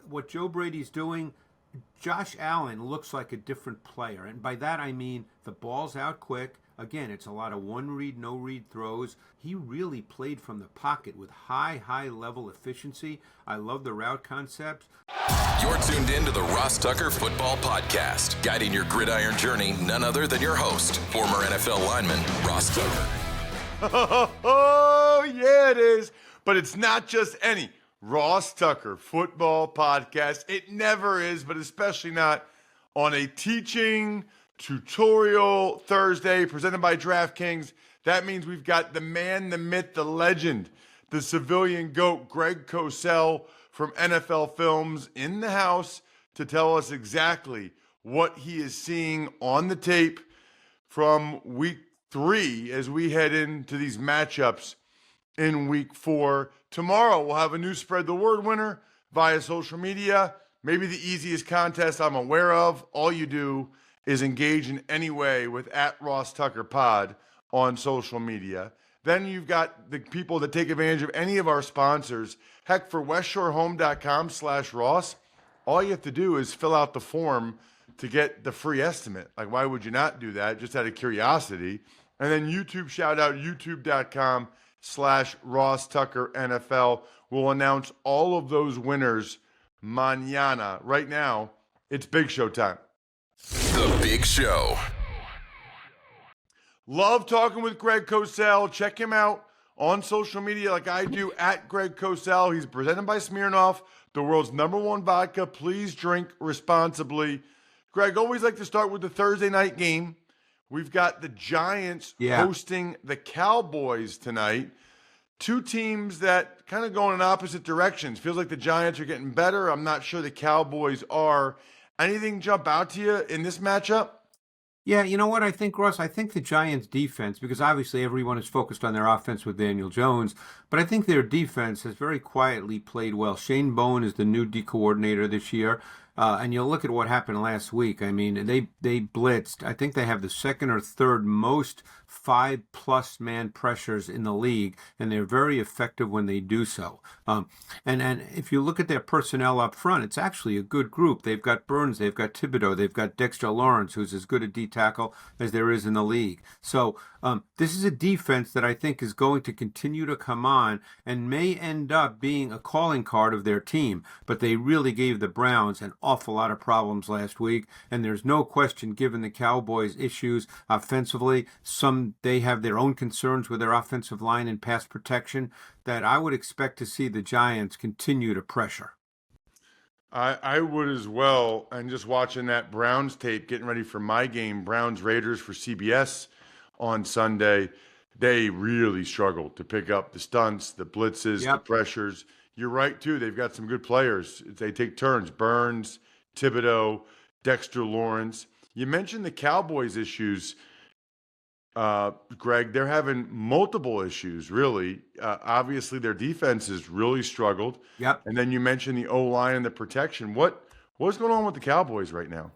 what Joe Brady's doing, Josh Allen looks like a different player. And by that I mean the ball's out quick. Again, it's a lot of one-read, no-read throws. He really played from the pocket with high level efficiency. I love the route concepts. You're tuned in to the Ross Tucker Football Podcast. Guiding your gridiron journey, none other than your host, former NFL lineman, Ross Tucker. Oh, yeah, it is. But it's not just any Ross Tucker Football Podcast. It never is, but especially not on a teaching tutorial Thursday presented by DraftKings. That means we've got the man, the myth, the legend, the civilian GOAT, Greg Cosell from NFL Films in the house to tell us exactly what he is seeing on the tape from week 3 as we head into these matchups in week 4. Tomorrow we'll have a new Spread the Word winner via social media. Maybe the easiest contest I'm aware of. All you do is engage in any way with @RossTuckerPod on social media. Then you've got the people that take advantage of any of our sponsors. Heck, for westshorehome.com/Ross, all you have to do is fill out the form to get the free estimate. Like, why would you not do that? Just out of curiosity. And then YouTube shout out, youtube.com/RossTuckerNFL. We'll announce all of those winners mañana. Right now, it's Big Show time. The Big Show. Love talking with Greg Cosell. Check him out on social media like I do, @Greg Cosell. He's presented by Smirnoff, the world's #1 vodka. Please drink responsibly. Greg, always like to start with the Thursday night game. We've got the Giants hosting the Cowboys tonight. Two teams that kind of go in opposite directions. Feels like the Giants are getting better. I'm not sure the Cowboys are. Anything jump out to you in this matchup? Yeah, you know what I think, Russ? I think the Giants' defense, because obviously everyone is focused on their offense with Daniel Jones, but I think their defense has very quietly played well. Shane Bowen is the new D coordinator this year, and you'll look at what happened last week. I mean, they blitzed. I think they have the second or third most 5+ man pressures in the league, and they're very effective when they do so. And if you look at their personnel up front, it's actually a good group. They've got Burns, they've got Thibodeau, they've got Dexter Lawrence, who's as good a D tackle as there is in the league. So this is a defense that I think is going to continue to come on and may end up being a calling card of their team. But they really gave the Browns an awful lot of problems last week, and there's no question, given the Cowboys' issues offensively, they have their own concerns with their offensive line and pass protection, that I would expect to see the Giants continue to pressure. I would as well. And just watching that Browns tape, getting ready for my game, Browns-Raiders for CBS on Sunday, they really struggled to pick up the stunts, the blitzes, the pressures. You're right, too. They've got some good players. They take turns. Burns, Thibodeau, Dexter Lawrence. You mentioned the Cowboys' issues. Greg, they're having multiple issues, really. Obviously, their defense has really struggled. Yep. And then you mentioned the O-line and the protection. What's going on with the Cowboys right now?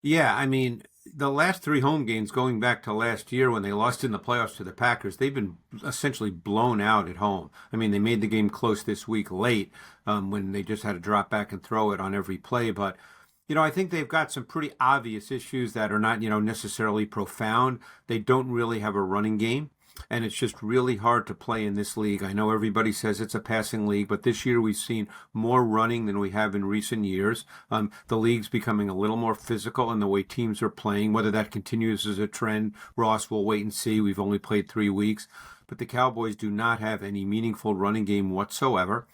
Yeah, I mean, the last 3 home games, going back to last year when they lost in the playoffs to the Packers, they've been essentially blown out at home. I mean, they made the game close this week late when they just had to drop back and throw it on every play. But I think they've got some pretty obvious issues that are not, necessarily profound. They don't really have a running game, and it's just really hard to play in this league. I know everybody says it's a passing league, but this year we've seen more running than we have in recent years. The league's becoming a little more physical in the way teams are playing. Whether that continues as a trend, Ross, we'll wait and see. We've only played 3 weeks. But the Cowboys do not have any meaningful running game whatsoever.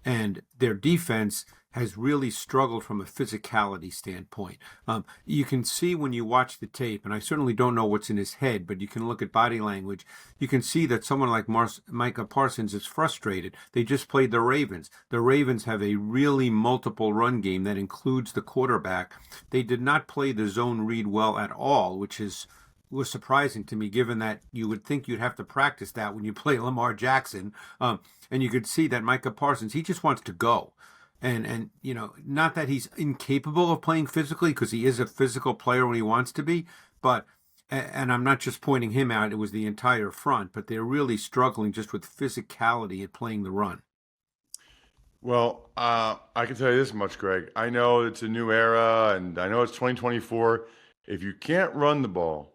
And their defense has really struggled from a physicality standpoint. You can see when you watch the tape, and I certainly don't know what's in his head, but you can look at body language. You can see that someone like Micah Parsons is frustrated. They just played the Ravens. The Ravens have a really multiple run game that includes the quarterback. They did not play the zone read well at all, which was surprising to me, given that you would think you'd have to practice that when you play Lamar Jackson. And you could see that Micah Parsons, he just wants to go. And not that he's incapable of playing physically, because he is a physical player when he wants to be, but, and I'm not just pointing him out, it was the entire front, but they're really struggling just with physicality at playing the run. Well, I can tell you this much, Greg. I know it's a new era, and I know it's 2024. If you can't run the ball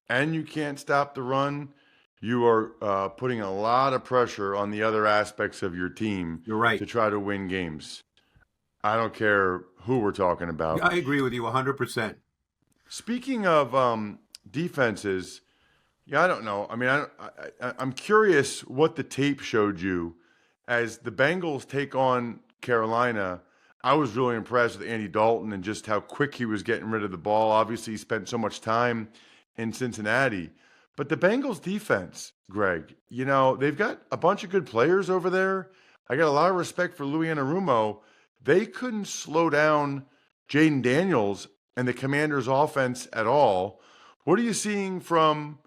and you can't stop the run, you are putting a lot of pressure on the other aspects of your team You're right. to try to win games. I don't care who we're talking about. I agree with you 100%. Speaking of defenses, yeah, I don't know. I mean, I'm curious what the tape showed you as the Bengals take on Carolina. I was really impressed with Andy Dalton and just how quick he was getting rid of the ball. Obviously, he spent so much time in Cincinnati. But the Bengals defense, Greg, they've got a bunch of good players over there. I got a lot of respect for Louis Anarumo. They couldn't slow down Jaden Daniels and the Commanders' offense at all. What are you seeing from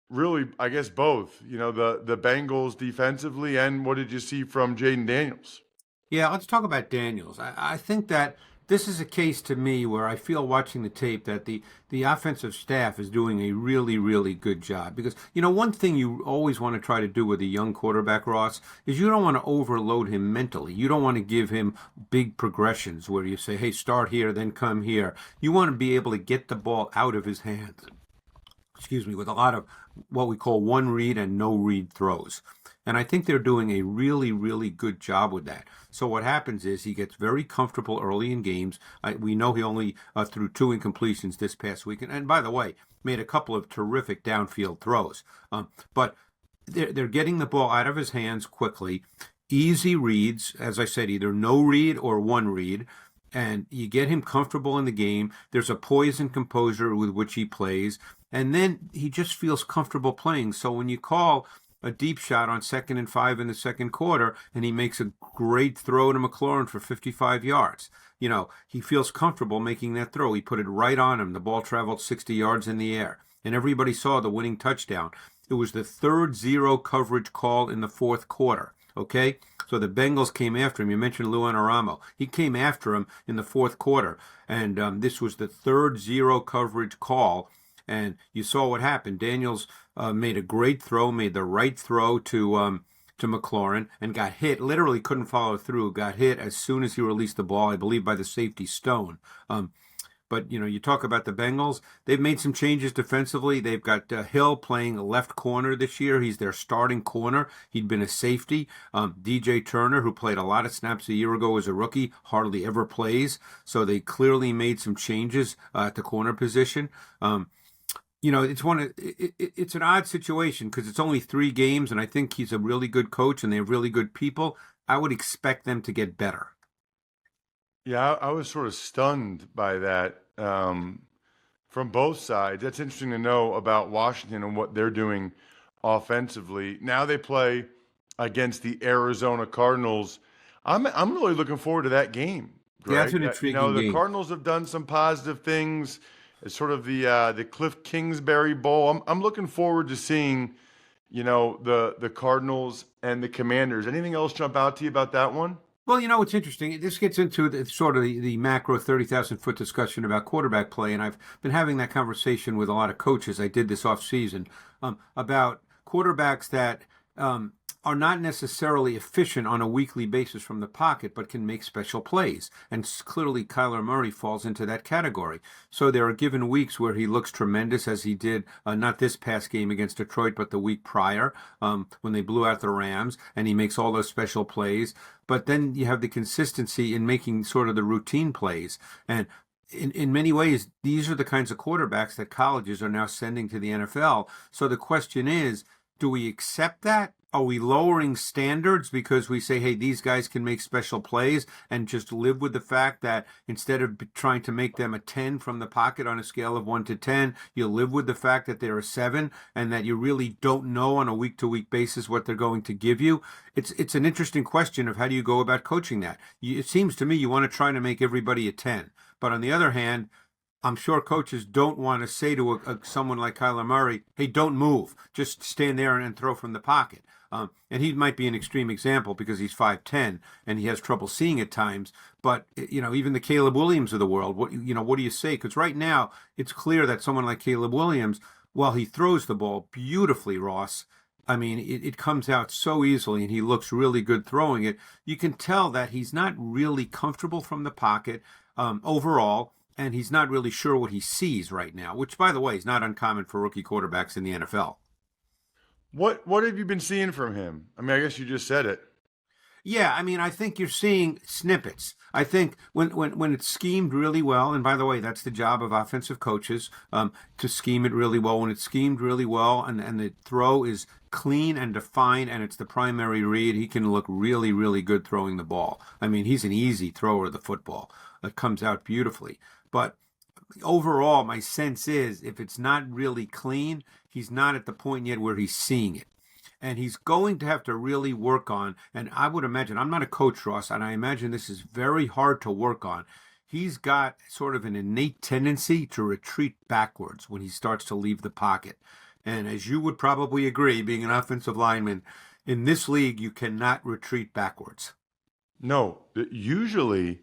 really, I guess, both, the Bengals defensively, and what did you see from Jaden Daniels? Yeah, let's talk about Daniels. I think that this is a case to me where I feel watching the tape that the offensive staff is doing a really, really good job. Because, one thing you always want to try to do with a young quarterback, Ross, is you don't want to overload him mentally. You don't want to give him big progressions where you say, hey, start here, then come here. You want to be able to get the ball out of his hands, with a lot of what we call one read and no read throws. And I think they're doing a really, really good job with that. So what happens is he gets very comfortable early in games. We know he only threw 2 incompletions this past week. And by the way, made a couple of terrific downfield throws. But they're getting the ball out of his hands quickly. Easy reads, as I said, either no read or one read. And you get him comfortable in the game. There's a poise and composure with which he plays. And then he just feels comfortable playing. So when you call a deep shot on 2nd and 5 in the second quarter, and he makes a great throw to McLaurin for 55 yards. He feels comfortable making that throw. He put it right on him. The ball traveled 60 yards in the air, and everybody saw the winning touchdown. It was the third zero coverage call in the fourth quarter. Okay? So the Bengals came after him. You mentioned Lou Anarumo. He came after him in the fourth quarter, and this was the third zero coverage call. And you saw what happened. Daniels made a great throw, made the right throw to McLaurin, and got hit. Literally couldn't follow through. Got hit as soon as he released the ball, I believe, by the safety Stone. But, you talk about the Bengals. They've made some changes defensively. They've got Hill playing left corner this year. He's their starting corner. He'd been a safety. DJ Turner, who played a lot of snaps a year ago as a rookie, hardly ever plays. So they clearly made some changes at the corner position. It's an odd situation because it's only 3 games, and I think he's a really good coach, and they have really good people. I would expect them to get better. Yeah, I was sort of stunned by that from both sides. That's interesting to know about Washington and what they're doing offensively. Now they play against the Arizona Cardinals. I'm really looking forward to that game, Greg. Yeah, that's an intriguing the game. Cardinals have done some positive things. It's sort of the Cliff Kingsbury Bowl. I'm looking forward to seeing, the Cardinals and the Commanders. Anything else jump out to you about that one? Well, it's interesting. This gets into the macro 30,000-foot discussion about quarterback play, and I've been having that conversation with a lot of coaches. I did this off-season about quarterbacks that are not necessarily efficient on a weekly basis from the pocket, but can make special plays. And clearly Kyler Murray falls into that category. So there are given weeks where he looks tremendous, as he did not this past game against Detroit, but the week prior when they blew out the Rams, and he makes all those special plays. But then you have the consistency in making sort of the routine plays. And in many ways, these are the kinds of quarterbacks that colleges are now sending to the NFL. So the question is, do we accept that? Are we lowering standards because we say, hey, these guys can make special plays, and just live with the fact that instead of trying to make them a 10 from the pocket on a scale of 1 to 10, you live with the fact that they're a 7 and that you really don't know on a week-to-week basis what they're going to give you? It's an interesting question of how do you go about coaching that. It seems to me you want to try to make everybody a 10. But on the other hand, I'm sure coaches don't want to say to someone like Kyler Murray, hey, don't move. Just stand there and throw from the pocket. And he might be an extreme example because he's 5'10" and he has trouble seeing at times. But, even the Caleb Williams of the world, what do you say? Because right now it's clear that someone like Caleb Williams, while he throws the ball beautifully, Ross, I mean, it comes out so easily, and he looks really good throwing it. You can tell that he's not really comfortable from the pocket overall, and he's not really sure what he sees right now, which, by the way, is not uncommon for rookie quarterbacks in the NFL. What have you been seeing from him? I mean, I guess you just said it. Yeah, I mean, I think you're seeing snippets. I think when it's schemed really well, and by the way, that's the job of offensive coaches, to scheme it really well. When it's schemed really well and the throw is clean and defined and it's the primary read, he can look really, really good throwing the ball. I mean, he's an easy thrower of the football. It comes out beautifully. But overall, my sense is if it's not really clean, he's not at the point yet where he's seeing it. And he's going to have to really work on, and I would imagine, I'm not a coach, Ross, and I imagine this is very hard to work on. He's got sort of an innate tendency to retreat backwards when he starts to leave the pocket. And as you would probably agree, being an offensive lineman, in this league, you cannot retreat backwards. No, usually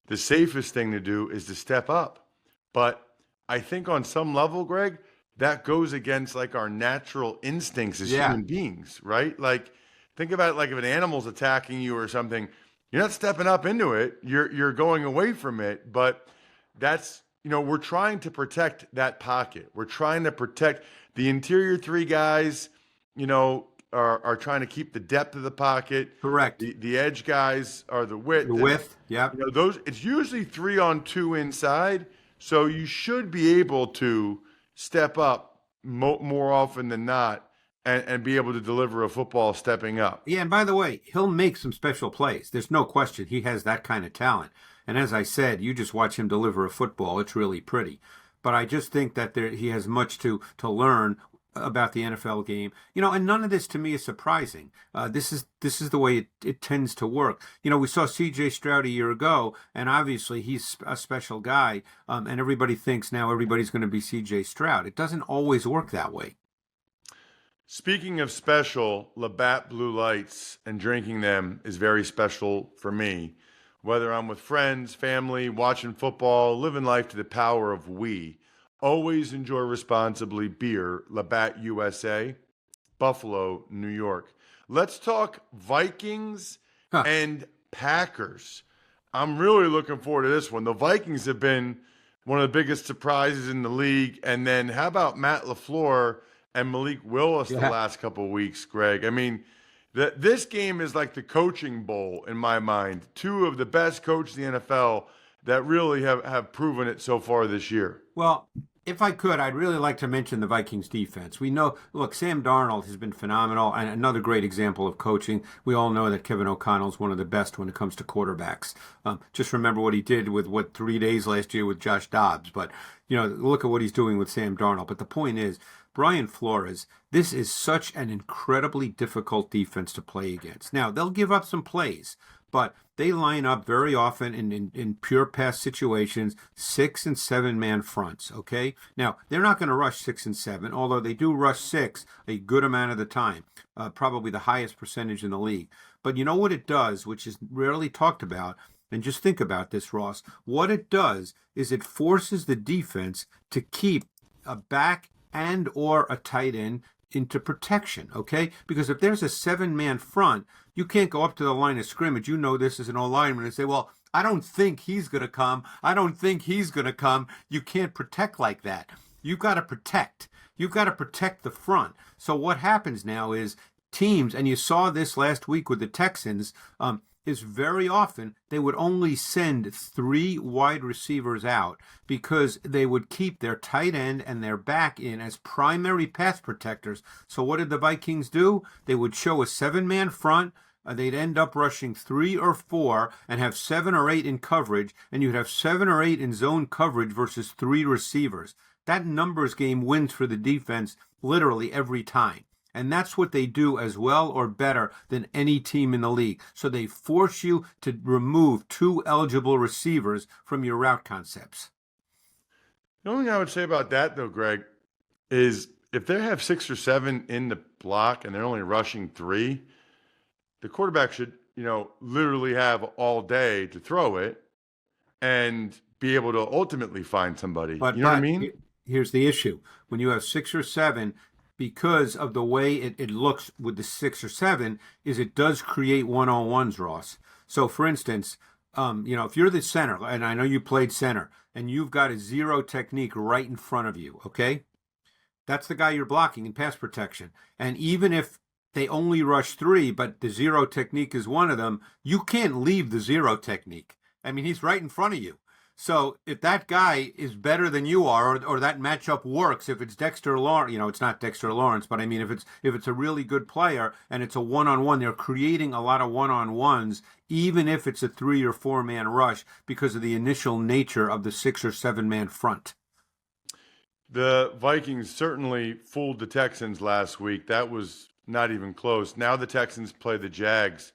the safest thing to do is to step up. But I think on some level, Greg, that goes against like our natural instincts as human beings, right? Like think about it like if an animal's attacking you or something, you're not stepping up into it, you're going away from it, but that's, we're trying to protect that pocket. We're trying to protect the interior three guys, are trying to keep the depth of the pocket. Correct. The edge guys are the width. The width, yeah. Those it's usually 3-on-2 inside, so you should be able to step up more often than not and be able to deliver a football stepping up. Yeah, and by the way, he'll make some special plays. There's no question he has that kind of talent. And as I said, you just watch him deliver a football. It's really pretty. But I just think that he has much to learn about the NFL game. And none of this to me is surprising. This is the way it tends to work. We saw C.J. Stroud a year ago, and obviously he's a special guy, and everybody thinks now everybody's going to be C.J. Stroud. It doesn't always work that way. Speaking of special, Labatt Blue Lights and drinking them is very special for me. Whether I'm with friends, family, watching football, living life to the power of we. Always enjoy responsibly beer, Labatt USA, Buffalo, New York. Let's talk Vikings and Packers. I'm really looking forward to this one. The Vikings have been one of the biggest surprises in the league. And then how about Matt LaFleur and Malik Willis the last couple of weeks, Greg? I mean, this game is like the coaching bowl in my mind. Two of the best coaches in the NFL that really have proven it so far this year. Well, if I could, I'd really like to mention the Vikings defense. We know, look, Sam Darnold has been phenomenal and another great example of coaching. We all know that Kevin O'Connell is one of the best when it comes to quarterbacks. Just remember what he did with 3 days last year with Josh Dobbs. But, look at what he's doing with Sam Darnold. But the point is, Brian Flores, this is such an incredibly difficult defense to play against. Now, they'll give up some plays, but they line up very often in pure pass situations, 6 and 7 man fronts, okay? Now, they're not going to rush 6 and 7, although they do rush 6 a good amount of the time, probably the highest percentage in the league. But you know what it does, which is rarely talked about, and just think about this, Ross. What it does is it forces the defense to keep a back and or a tight end into protection, okay? Because if there's a 7-man front, you can't go up to the line of scrimmage. This as an O-lineman and say, well, I don't think he's going to come. I don't think he's going to come. You can't protect like that. You've got to protect. You've got to protect the front. So what happens now is teams, and you saw this last week with the Texans, is very often they would only send 3 wide receivers out because they would keep their tight end and their back in as primary pass protectors. So what did the Vikings do? They would show a 7-man front. They'd end up rushing 3 or 4 and have 7 or 8 in coverage, and you'd have 7 or 8 in zone coverage versus 3 receivers. That numbers game wins for the defense literally every time. And that's what they do as well or better than any team in the league. So they force you to remove 2 eligible receivers from your route concepts. The only thing I would say about that, though, Greg, is if they have 6 or 7 in the block and they're only rushing 3, the quarterback should, literally have all day to throw it and be able to ultimately find somebody. But you know what I mean? Here's the issue. When you have 6 or 7, because of the way it looks with the 6 or 7 is it does create one-on-ones, Ross. So, for instance, if you're the center, and I know you played center, and you've got a zero technique right in front of you, okay? That's the guy you're blocking in pass protection. And even if they only rush 3, but the zero technique is one of them, you can't leave the zero technique. I mean, he's right in front of you. So if that guy is better than you are, or that matchup works, if it's Dexter Lawrence, it's not Dexter Lawrence, but I mean, if it's a really good player and it's a one-on-one, they're creating a lot of one-on-ones, even if it's a 3 or 4 man rush, because of the initial nature of the 6 or 7 man front. The Vikings certainly fooled the Texans last week. That was not even close. Now the Texans play the Jags.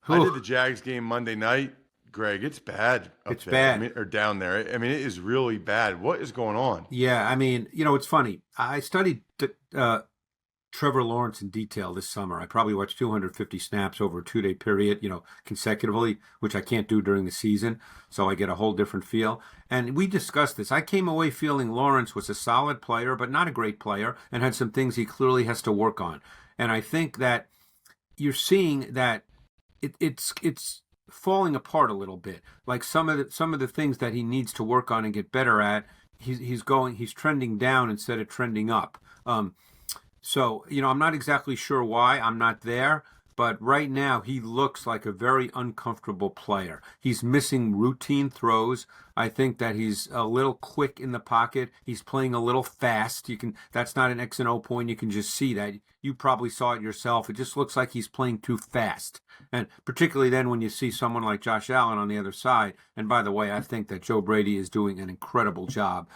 I did the Jags game Monday night. Greg, it's bad up It's there. bad. I mean, or down there. I mean, it is really bad. What is going on? Yeah, I mean, it's funny. I studied Trevor Lawrence in detail this summer. I probably watched 250 snaps over a 2-day period, consecutively, which I can't do during the season. So I get a whole different feel. And we discussed this. I came away feeling Lawrence was a solid player, but not a great player, and had some things he clearly has to work on. And I think that you're seeing that it's falling apart a little bit. Like some of the things that he needs to work on and get better at, he's trending down instead of trending up. So, I'm not exactly sure why. I'm not there. But right now, he looks like a very uncomfortable player. He's missing routine throws. I think that he's a little quick in the pocket. He's playing a little fast. That's not an X and O point. You can just see that. You probably saw it yourself. It just looks like he's playing too fast. And particularly then when you see someone like Josh Allen on the other side. And by the way, I think that Joe Brady is doing an incredible job.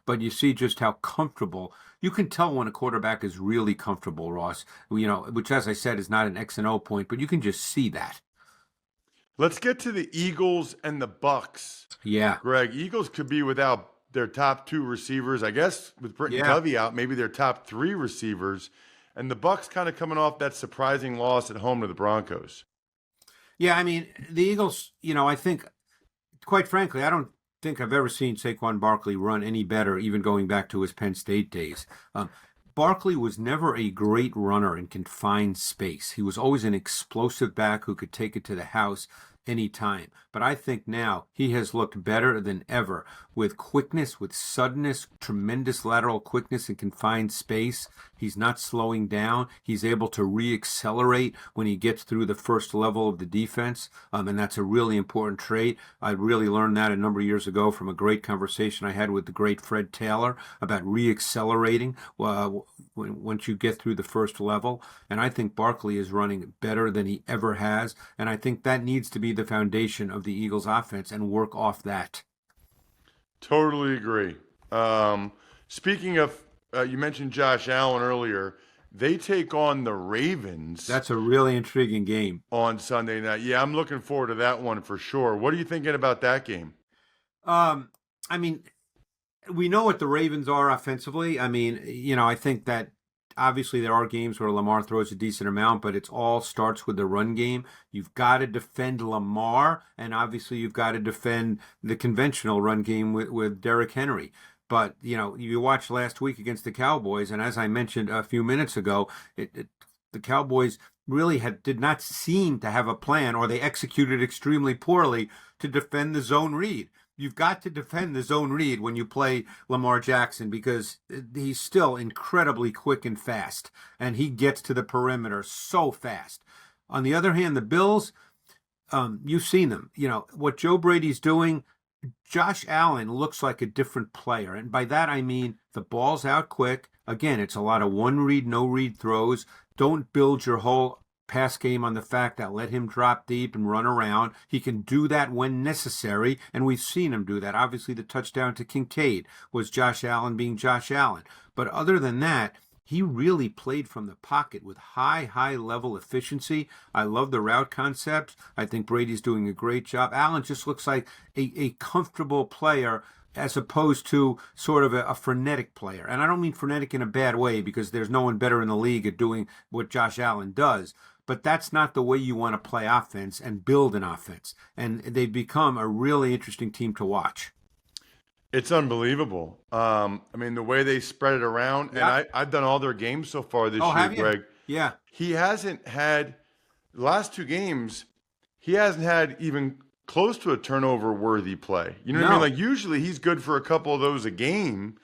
But you see just how comfortable. You can tell when a quarterback is really comfortable, Ross, which, as I said, is not an X and O point, but you can just see that. Let's get to the Eagles and the Bucks. Yeah. Greg, Eagles could be without their top 2 receivers. I guess with Britton Covey out, maybe their top 3 receivers. And the Bucks kind of coming off that surprising loss at home to the Broncos. Yeah, I mean, the Eagles, I think, quite frankly, I don't think I've ever seen Saquon Barkley run any better, even going back to his Penn State days. Barkley was never a great runner in confined space. He was always an explosive back who could take it to the house anytime. But I think now he has looked better than ever with quickness, with suddenness, tremendous lateral quickness in confined space. He's not slowing down. He's able to re-accelerate when he gets through the first level of the defense, and that's a really important trait. I really learned that a number of years ago from a great conversation I had with the great Fred Taylor about re-accelerating once you get through the first level. And I think Barkley is running better than he ever has, and I think that needs to be the foundation of the Eagles' offense and work off that. Totally agree. Speaking of, you mentioned Josh Allen earlier. They take on the Ravens. That's a really intriguing game. On Sunday night. Yeah, I'm looking forward to that one for sure. What are you thinking about that game? I mean, we know what the Ravens are offensively. I mean, I think that obviously there are games where Lamar throws a decent amount, but it all starts with the run game. You've got to defend Lamar, and obviously you've got to defend the conventional run game with Derrick Henry. But, you watched last week against the Cowboys, and as I mentioned a few minutes ago, the Cowboys really did not seem to have a plan, or they executed extremely poorly to defend the zone read. You've got to defend the zone read when you play Lamar Jackson because he's still incredibly quick and fast, and he gets to the perimeter so fast. On the other hand, the Bills, you've seen them. What Joe Brady's doing, Josh Allen looks like a different player, and by that I mean the ball's out quick. Again, it's a lot of one-read, no-read throws. Don't build your whole pass game on the fact that let him drop deep and run around. He can do that when necessary, and we've seen him do that. Obviously, the touchdown to Kincaid was Josh Allen being Josh Allen. But other than that, he really played from the pocket with high level efficiency. I love the route concept. I think Brady's doing a great job. Allen just looks like a comfortable player as opposed to sort of a frenetic player. And I don't mean frenetic in a bad way because there's no one better in the league at doing what Josh Allen does. But that's not the way you want to play offense and build an offense. And they've become a really interesting team to watch. It's unbelievable. I mean, the way they spread it around, and Yeah. I've done all their games so far this Oh, year, have you? Greg. Yeah. He hasn't had the last two games. He hasn't had even close to a turnover-worthy play. You know what I mean? No. Like usually he's good for a couple of those a game,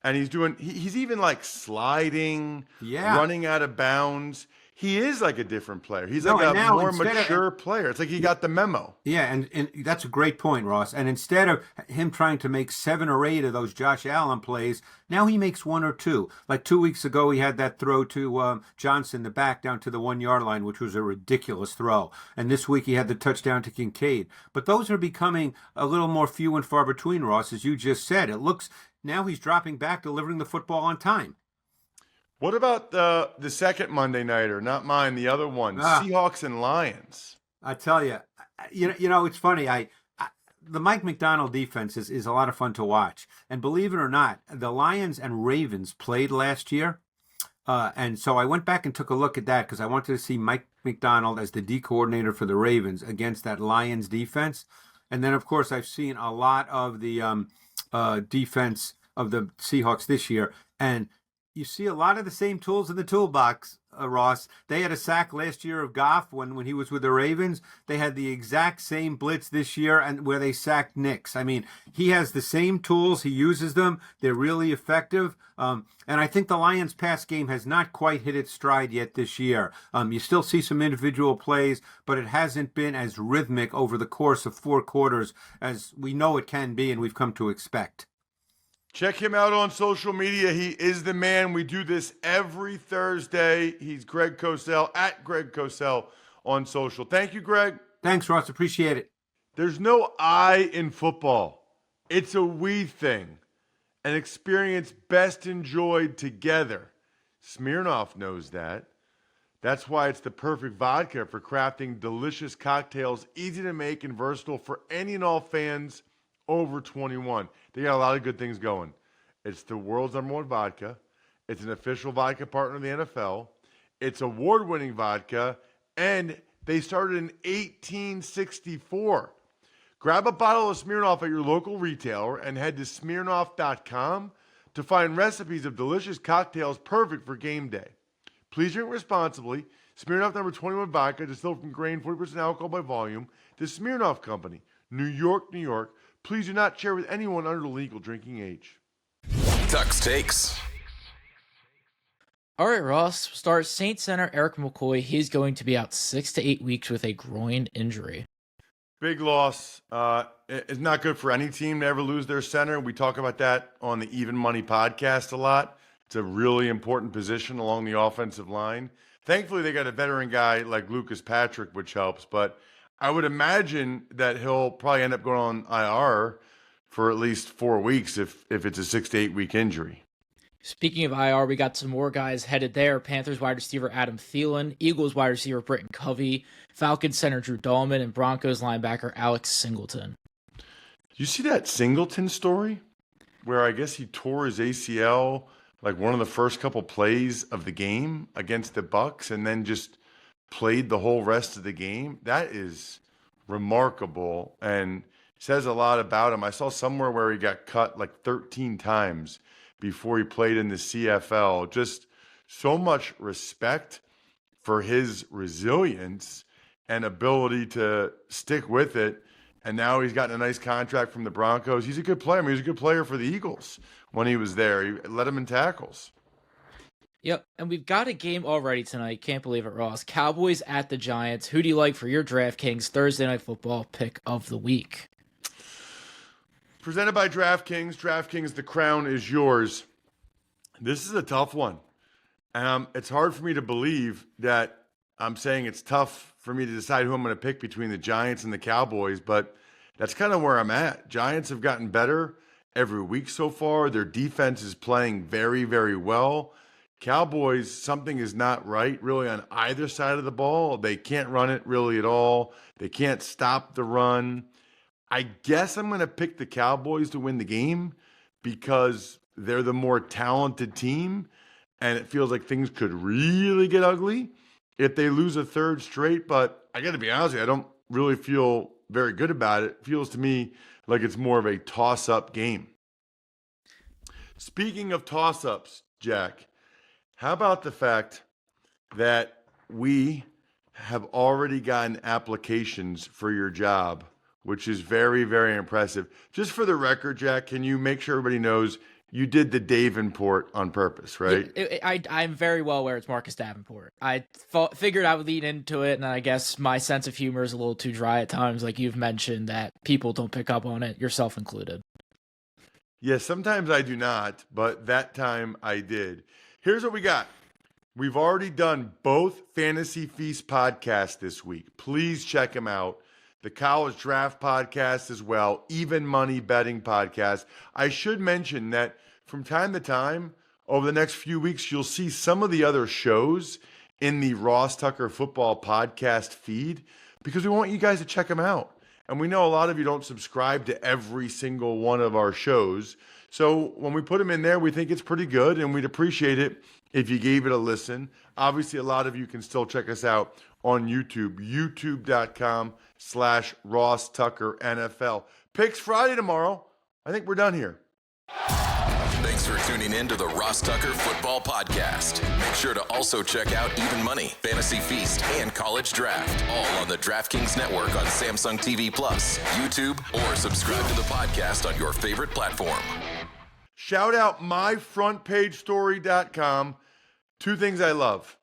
and he's even like sliding, Yeah. running out of bounds. He is like a different player. He's No, like and a now more instead of mature player. It's like he got the memo. Yeah, and that's a great point, Ross. And instead of him trying to make 7 or 8 of those Josh Allen plays, now he makes 1 or 2. Like 2 weeks ago, he had that throw to Johnson, the back, down to the 1-yard line, which was a ridiculous throw. And this week he had the touchdown to Kincaid. But those are becoming a little more few and far between, Ross, as you just said. It looks now he's dropping back, delivering the football on time. What about the second Monday nighter? Not mine, the other one. Ah. Seahawks and Lions. I tell you, it's funny. The Mike McDonald defense is a lot of fun to watch. And believe it or not, the Lions and Ravens played last year. And so I went back and took a look at that because I wanted to see Mike McDonald as the D coordinator for the Ravens against that Lions defense. And then, of course, I've seen a lot of the defense of the Seahawks this year. And you see a lot of the same tools in the toolbox, Ross. They had a sack last year of Goff when he was with the Ravens. They had the exact same blitz this year and where they sacked Nix. I mean, he has the same tools. He uses them. They're really effective. And I think the Lions pass game has not quite hit its stride yet this year. You still see some individual plays, but it hasn't been as rhythmic over the course of 4 quarters as we know it can be and we've come to expect. Check him out on social media. He is the man. We do this every Thursday. He's Greg Cosell, at Greg Cosell on social. Thank you, Greg. Thanks, Ross. Appreciate it. There's no I in football. It's a we thing. An experience best enjoyed together. Smirnoff knows that. That's why it's the perfect vodka for crafting delicious cocktails, easy to make and versatile for any and all fans over 21. They got a lot of good things going. It's the world's #1 vodka. It's an official vodka partner of the NFL. It's award-winning vodka, and they started in 1864. Grab a bottle of Smirnoff at your local retailer and head to Smirnoff.com to find recipes of delicious cocktails perfect for game day. Please drink responsibly. Smirnoff #21 vodka, distilled from grain, 40% alcohol by volume. The Smirnoff Company, New York, New York. Please do not share with anyone under the legal drinking age. Tuck's Takes. All right, Ross. Start Saints center Eric McCoy. He's going to be out 6 to 8 weeks with a groin injury. Big loss. It's not good for any team to ever lose their center. We talk about that on the Even Money podcast a lot. It's a really important position along the offensive line. Thankfully, they got a veteran guy like Lucas Patrick, which helps. But I would imagine that he'll probably end up going on IR for at least 4 weeks if it's a 6 to 8 week injury. Speaking of IR, we got some more guys headed there. Panthers wide receiver Adam Thielen, Eagles wide receiver Britton Covey, Falcons center Drew Dahlman, and Broncos linebacker Alex Singleton. You see that Singleton story where I guess he tore his ACL like one of the first couple plays of the game against the Bucs and then just played the whole rest of the game? That is remarkable and says a lot about him. I saw somewhere where he got cut like 13 times before he played in the CFL. Just so much respect for his resilience and ability to stick with it. And now he's gotten a nice contract from the Broncos. He's a good player. I mean, he was a good player for the Eagles when he was there. He led them in tackles. Yep, and we've got a game already tonight. Can't believe it, Ross. Cowboys at the Giants. Who do you like for your DraftKings Thursday Night Football pick of the week? Presented by DraftKings. DraftKings, the crown is yours. This is a tough one. It's hard for me to believe that I'm saying it's tough for me to decide who I'm going to pick between the Giants and the Cowboys, but that's kind of where I'm at. Giants have gotten better every week so far. Their defense is playing very, very well. Cowboys, something is not right really on either side of the ball. They can't run it really at all. They can't stop the run. I guess I'm going to pick the Cowboys to win the game because they're the more talented team, and it feels like things could really get ugly if they lose a third straight. But I got to be honest with you, I don't really feel very good about it. It feels to me like it's more of a toss-up game. Speaking of toss-ups, Jack, how about the fact that we have already gotten applications for your job, which is very, very impressive. Just for the record, Jack, can you make sure everybody knows you did the Davenport on purpose, right? I'm very well aware it's Marcus Davenport. I figured I would lead into it, and I guess my sense of humor is a little too dry at times, like you've mentioned, that people don't pick up on it, yourself included. Yes, sometimes I do not, but that time I did. Here's what we got. We've already done both Fantasy Feast podcasts this week. Please check them out. The College Draft podcast as well, Even Money Betting podcast. I should mention that from time to time, over the next few weeks, you'll see some of the other shows in the Ross Tucker Football podcast feed because we want you guys to check them out. And we know a lot of you don't subscribe to every single one of our shows. So when we put them in there, we think it's pretty good, and we'd appreciate it if you gave it a listen. Obviously, a lot of you can still check us out on YouTube, youtube.com/Ross Tucker NFL. Picks Friday tomorrow. I think we're done here. Thanks for tuning in to the Ross Tucker Football Podcast. Make sure to also check out Even Money, Fantasy Feast, and College Draft, all on the DraftKings Network on Samsung TV Plus, YouTube, or subscribe to the podcast on your favorite platform. Shout out myfrontpagestory.com. Two things I love.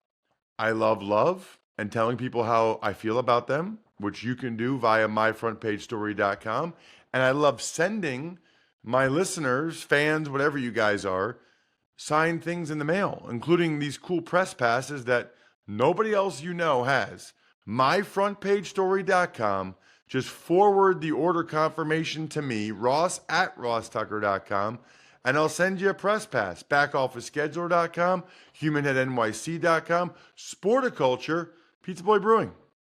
I love and telling people how I feel about them, which you can do via myfrontpagestory.com. And I love sending my listeners, fans, whatever you guys are, signed things in the mail, including these cool press passes that nobody else you know has. Myfrontpagestory.com. Just forward the order confirmation to me, ross@rosstucker.com, and I'll send you a press pass. Backofficescheduler.com, humanheadnyc.com, Sporticulture, Pizza Boy Brewing.